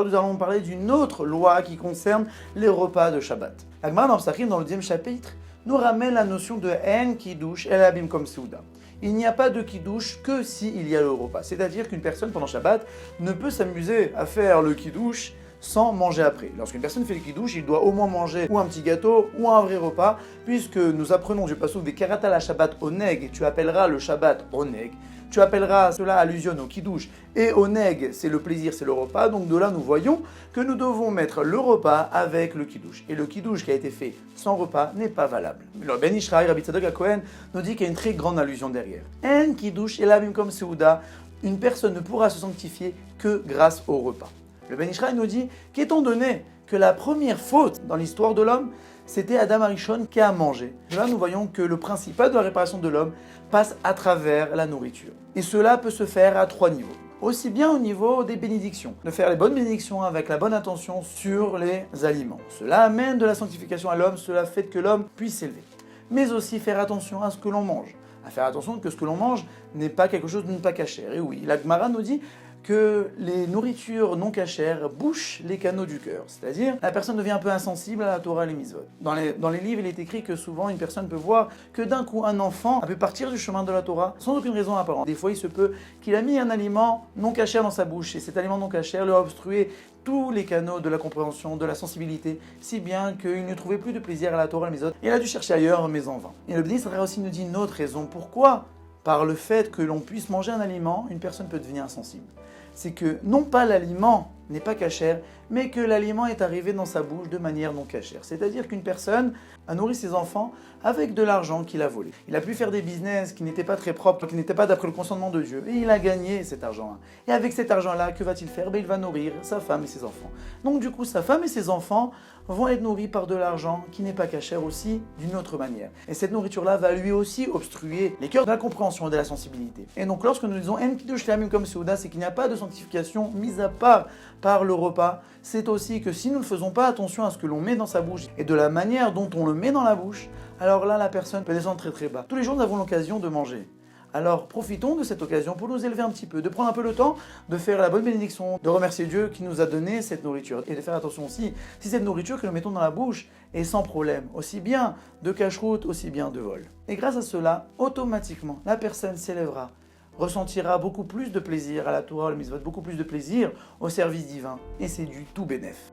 Alors nous allons parler d'une autre loi qui concerne les repas de Shabbat. La Gemara dans Psachim, dans le 10e chapitre, nous ramène la notion de En Kiddush El Abim comme Seuda. Il n'y a pas de Kiddush que s'il y a le repas. C'est-à-dire qu'une personne pendant Shabbat ne peut s'amuser à faire le Kiddush sans manger après. Lorsqu'une personne fait le Kiddush, il doit au moins manger ou un petit gâteau ou un vrai repas, puisque nous apprenons du passouk des Karata la Shabbat Oneg, tu appelleras le Shabbat Oneg. Tu appelleras cela allusion au Kiddush. Et Oneg, c'est le plaisir, c'est le repas. Donc de là, nous voyons que nous devons mettre le repas avec le Kiddush. Et le Kiddush qui a été fait sans repas n'est pas valable. Le Ben Ishraï, Rabbi Tzadok HaKohen, nous dit qu'il y a une très grande allusion derrière. En Kiddush et la même comme Seuda, une personne ne pourra se sanctifier que grâce au repas. Le Ben Ishraï nous dit qu'étant donné que la première faute dans l'histoire de l'homme, c'était Adam Arishon qui a mangé. De là, nous voyons que le principal de la réparation de l'homme passe à travers la nourriture. Et cela peut se faire à 3 niveaux. Aussi bien au niveau des bénédictions, de faire les bonnes bénédictions avec la bonne intention sur les aliments. Cela amène de la sanctification à l'homme, cela fait que l'homme puisse s'élever. Mais aussi faire attention à ce que l'on mange. À faire attention que ce que l'on mange n'est pas quelque chose de ne pas cachère. Et oui, la Gemara nous dit que les nourritures non cachères bouchent les canaux du cœur. C'est-à-dire, la personne devient un peu insensible à la Torah et les mitzvot. Dans les livres, il est écrit que souvent, une personne peut voir que d'un coup, un enfant a pu partir du chemin de la Torah sans aucune raison apparente. Des fois, il se peut qu'il a mis un aliment non cachère dans sa bouche, et cet aliment non cachère lui a obstrué tous les canaux de la compréhension, de la sensibilité, si bien qu'il ne trouvait plus de plaisir à la Torah et les mitzvot. Et il a dû chercher ailleurs, mais en vain. Et le Bnei Israël aussi nous dit une autre raison. Pourquoi, par le fait que l'on puisse manger un aliment, une personne peut devenir insensible? C'est que non pas l'aliment n'est pas cachère, mais que l'aliment est arrivé dans sa bouche de manière non cachère. C'est-à-dire qu'une personne a nourri ses enfants avec de l'argent qu'il a volé. Il a pu faire des business qui n'étaient pas très propres, qui n'étaient pas d'après le consentement de Dieu, et il a gagné cet argent-là. Et avec cet argent-là, que va-t-il faire? Il va nourrir sa femme et ses enfants. Donc du coup, sa femme et ses enfants vont être nourris par de l'argent qui n'est pas cachère aussi d'une autre manière. Et cette nourriture-là va lui aussi obstruer les cœurs de la compréhension et de la sensibilité. Et donc lorsque nous disons En Kiddush Lamim comme Seuda, c'est qu'il n'y a pas de sanctification mise à part par le repas. C'est aussi que si nous ne faisons pas attention à ce que l'on met dans sa bouche et de la manière dont on le met dans la bouche, alors là la personne peut descendre très très bas. Tous les jours nous avons l'occasion de manger. Alors profitons de cette occasion pour nous élever un petit peu, de prendre un peu le temps de faire la bonne bénédiction, de remercier Dieu qui nous a donné cette nourriture. Et de faire attention aussi, si cette nourriture que nous mettons dans la bouche est sans problème, aussi bien de cache-route, aussi bien de vol. Et grâce à cela, automatiquement, la personne s'élèvera, ressentira beaucoup plus de plaisir à la Torah, le mitzvot, beaucoup plus de plaisir au service divin. Et c'est du tout bénef.